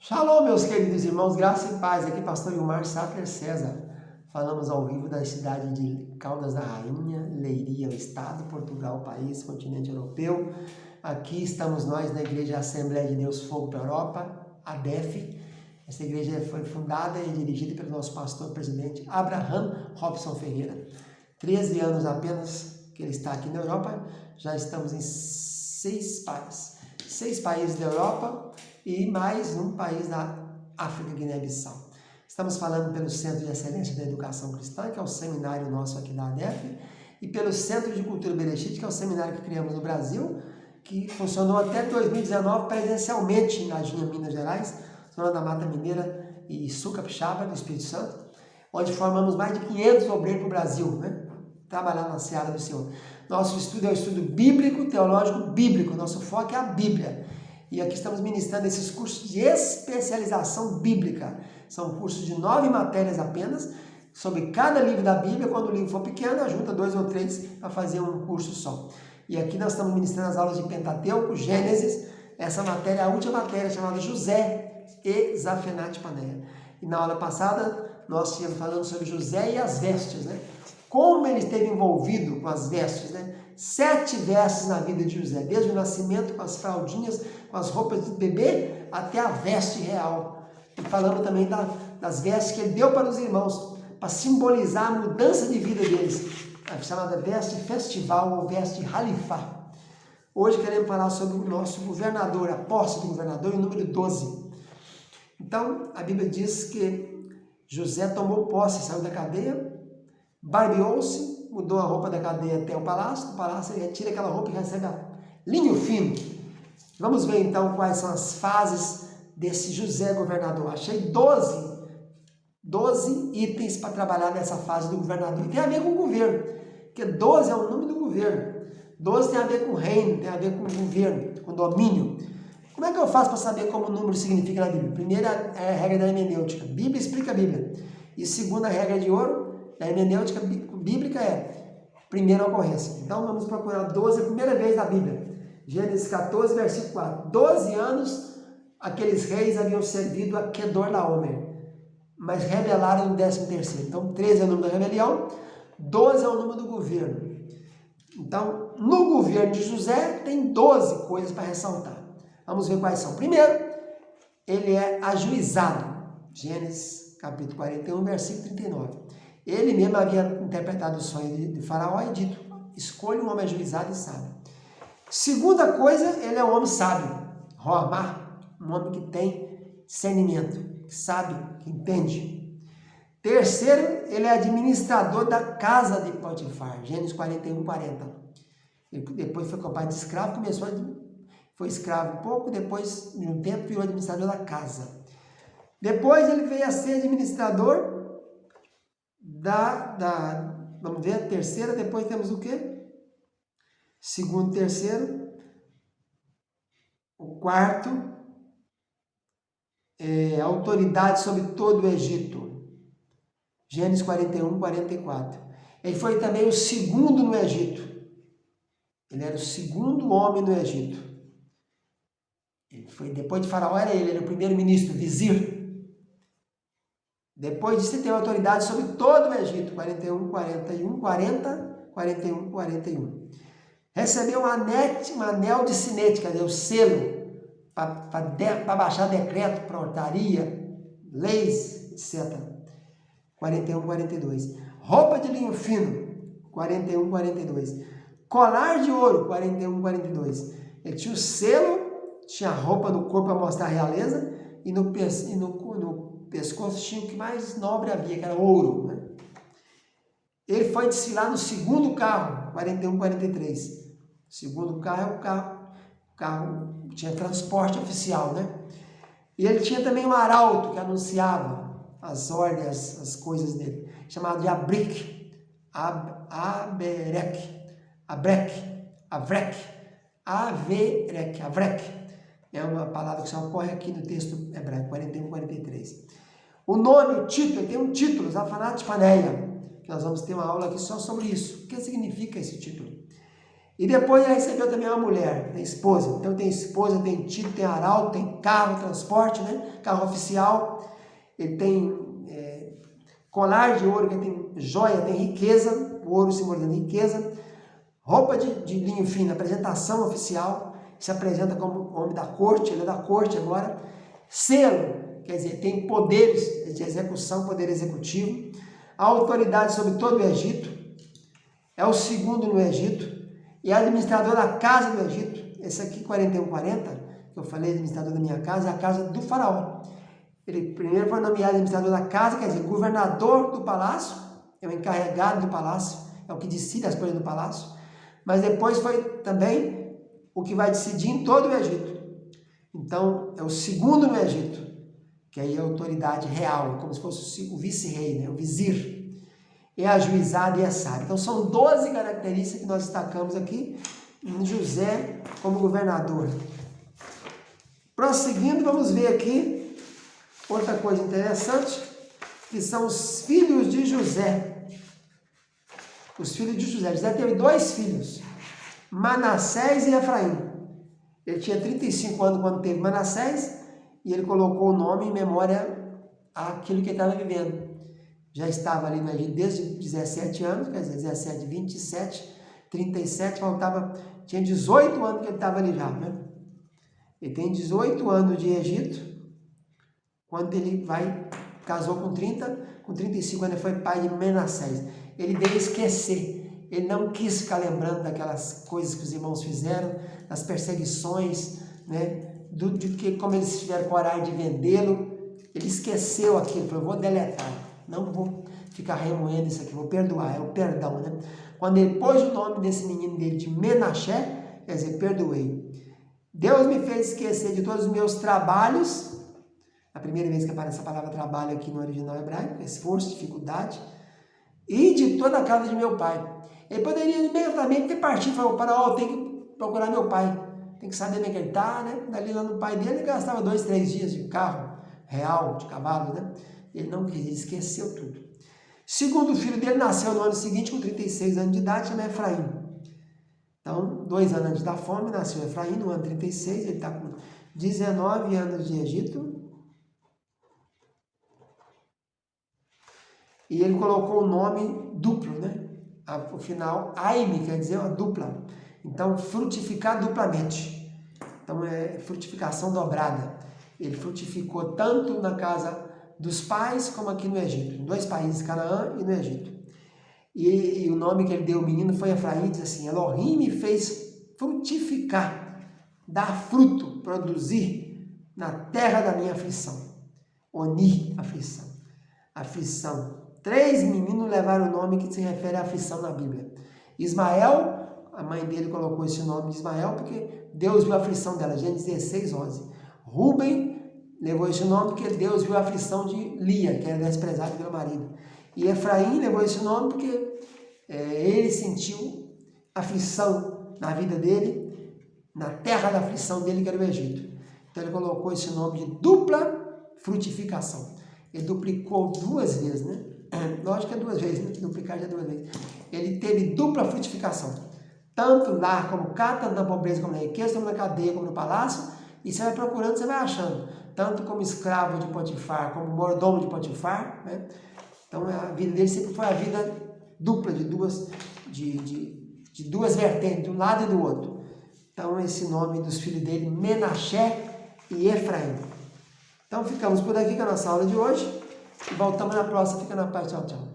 Shalom, meus queridos irmãos, graça e paz. Aqui pastor Ilmar Sattler César. Falamos ao vivo da cidade de Caldas da Rainha, Leiria, o estado, Portugal, país, continente europeu. Aqui estamos nós na Igreja Assembleia de Deus Fogo para a Europa, ADEF. Essa igreja foi fundada e dirigida pelo nosso pastor presidente Abraham Robson Ferreira. 13 anos apenas que ele está aqui na Europa, já estamos em 6 países da Europa e mais um país da África, Guiné-Bissau. Estamos falando pelo Centro de Excelência da Educação Cristã, que é o seminário nosso aqui da ADEF, e pelo Centro de Cultura Berechit, que é o seminário que criamos no Brasil, que funcionou até 2019 presencialmente em Ladinha, Minas Gerais, zona da Mata Mineira e Sul Capixaba, do Espírito Santo, onde formamos mais de 500 obreiros para o Brasil, né? Trabalhar na seara do Senhor. Nosso estudo é o estudo bíblico, teológico, bíblico. Nosso foco é a Bíblia. E aqui estamos ministrando esses cursos de especialização bíblica. São cursos de 9 matérias apenas, sobre cada livro da Bíblia. Quando o livro for pequeno, junta 2 ou 3 para fazer um curso só. E aqui nós estamos ministrando as aulas de Pentateuco, Gênesis, essa matéria, a última matéria, chamada José e Zafenate Paneia. E na aula passada, nós estávamos falando sobre José e as vestes, né? Como ele esteve envolvido com as vestes, né? 7 vestes na vida de José, desde o nascimento, com as fraldinhas, com as roupas de bebê, até a veste real. E falando também das vestes que ele deu para os irmãos, para simbolizar a mudança de vida deles, a chamada veste festival ou veste halifá. Hoje queremos falar sobre o nosso governador, a posse do governador, o número 12. Então, a Bíblia diz que José tomou posse, saiu da cadeia, barbeou-se, mudou a roupa da cadeia até o palácio. Do palácio ele retira aquela roupa e recebe a linho fino. Vamos ver então quais são as fases desse José governador. Achei 12 itens para trabalhar nessa fase do governador. E tem a ver com o governo, porque 12 é o número do governo. 12 tem a ver com o reino, tem a ver com o governo, com o domínio. Como é que eu faço para saber como o número significa na Bíblia? Primeira é a regra da hermenêutica. Bíblia explica a Bíblia. E segunda regra de ouro, a hermenêutica bíblica é primeira ocorrência. Então vamos procurar 12, a primeira vez na Bíblia. Gênesis 14, versículo 4. 12 anos aqueles reis haviam servido a Kedorlaomer, mas rebelaram no 13º. Então 13 é o número da rebelião, 12 é o número do governo. Então, no governo de José tem 12 coisas para ressaltar. Vamos ver quais são. Primeiro, ele é ajuizado. Gênesis capítulo 41, versículo 39. Ele mesmo havia interpretado o sonho de Faraó e dito: escolha um homem ajuizado e sábio. Segunda coisa, ele é um homem sábio. Roamar, um homem que tem discernimento, que sabe, que entende. Terceiro, ele é administrador da casa de Potifar. Gênesis 41, 40. Ele depois foi capaz de escravo, foi escravo um pouco, depois, de um tempo, virou administrador da casa. Depois ele veio a ser administrador vamos ver a terceira, depois temos o quê? Segundo, terceiro. O quarto, autoridade sobre todo o Egito. Gênesis 41, 44. Ele foi também o segundo no Egito. Ele era o segundo homem no Egito. Ele foi, depois de Faraó era o primeiro-ministro, vizir. Depois disso, ele tem autoridade sobre todo o Egito, 41, 41, 40, 41, 41. Recebeu um anel de sinete, quer dizer, o selo, para baixar decreto, portaria, leis, etc. 41, 42. Roupa de linho fino, 41, 42. Colar de ouro, 41, 42. Ele tinha o selo, tinha a roupa no corpo para mostrar a realeza, e no pescoço tinha o que mais nobre havia, que era ouro, né? Ele foi desfilar no segundo carro, 41, 43. O segundo carro é o carro tinha transporte oficial, né? E ele tinha também um arauto que anunciava as ordens, as coisas dele, chamado de abrek, avrek. É uma palavra que só ocorre aqui no texto hebraico, 41, 43. O nome, o título, ele tem um título, Zafenate Paneia, que nós vamos ter uma aula aqui só sobre isso. O que significa esse título? E depois ele recebeu também uma mulher, tem esposa. Então tem esposa, tem título, tem arauto, tem carro, transporte, né? Carro oficial. Ele tem colar de ouro, que tem joia, tem riqueza, o ouro simbolizando riqueza. Roupa de linho fino, apresentação oficial, se apresenta como homem da corte, ele é da corte agora. Selo, quer dizer, tem poderes de execução, poder executivo. A autoridade sobre todo o Egito, é o segundo no Egito, e é administrador da casa do Egito. Esse aqui, 4140, que eu falei, administrador da minha casa, é a casa do faraó. Ele primeiro foi nomeado administrador da casa, quer dizer, governador do palácio, é o encarregado do palácio, é o que decide as coisas do palácio, mas depois foi também o que vai decidir em todo o Egito. Então, é o segundo no Egito, que aí é a autoridade real, como se fosse o vice-rei, né? O vizir. É ajuizado e é sábio. Então, são 12 características que nós destacamos aqui em José como governador. Prosseguindo, vamos ver aqui outra coisa interessante, que são os filhos de José. Os filhos de José. José teve 2 filhos, Manassés e Efraim. Ele tinha 35 anos quando teve Manassés, e ele colocou o nome em memória àquilo que ele estava vivendo. Já estava ali no Egito desde 17 anos, quer dizer, 17, 27, 37, tinha 18 anos que ele estava ali já, né? Ele tem 18 anos de Egito, quando ele casou com 35 anos, ele foi pai de Manassés. Ele veio esquecer, ele não quis ficar lembrando daquelas coisas que os irmãos fizeram, das perseguições, né? Como eles tiveram coragem de vendê-lo. Ele esqueceu aquilo, falou, vou deletar, não vou ficar remoendo isso aqui, vou perdoar, é o perdão, né? Quando ele pôs o nome desse menino dele de Menaché, quer dizer, perdoei. Deus me fez esquecer de todos os meus trabalhos. A primeira vez que aparece a palavra trabalho aqui no original hebraico, esforço, dificuldade, e de toda a casa de meu pai. Ele poderia imediatamente ter partido e falou, eu tenho que procurar meu pai, tem que saber onde ele está, né? Dali lá no pai dele, ele gastava 2, 3 dias de carro real, de cavalo, né? Ele não quis, ele esqueceu tudo. Segundo filho dele nasceu no ano seguinte, com 36 anos de idade, chama Efraim. Então, 2 anos antes da fome, nasceu Efraim, no ano 36, ele está com 19 anos de Egito. E ele colocou o nome duplo, né? O final, Aime, quer dizer uma dupla. Então, frutificar duplamente. Então, é frutificação dobrada. Ele frutificou tanto na casa dos pais como aqui no Egito. Em 2 países, Canaã e no Egito. E o nome que ele deu ao menino foi Efraim, diz assim, Elohim me fez frutificar, dar fruto, produzir na terra da minha aflição. Oni, aflição. Aflição. 3 meninos levaram o nome que se refere à aflição na Bíblia. Ismael, a mãe dele colocou esse nome de Ismael porque Deus viu a aflição dela, Gênesis 16, 11. Rubem levou esse nome porque Deus viu a aflição de Lia, que era desprezada pelo marido. E Efraim levou esse nome porque ele sentiu aflição na vida dele, na terra da aflição dele, que era o Egito. Então ele colocou esse nome de dupla frutificação. Ele duplicou 2 vezes, né? Lógico que é 2 vezes, né? Duplicar já é 2 vezes. Ele teve dupla frutificação. Tanto lá como cá, tanto na pobreza como na riqueza, como na cadeia, como no palácio. E você vai procurando, você vai achando. Tanto como escravo de Potifar, como mordomo de Potifar, né? Então a vida dele sempre foi a vida dupla, de duas vertentes, de um lado e do outro. Então esse nome dos filhos dele, Menaché e Efraim. Então ficamos por aqui com a nossa aula de hoje. E voltamos na próxima. Fica na paz. Tchau, tchau.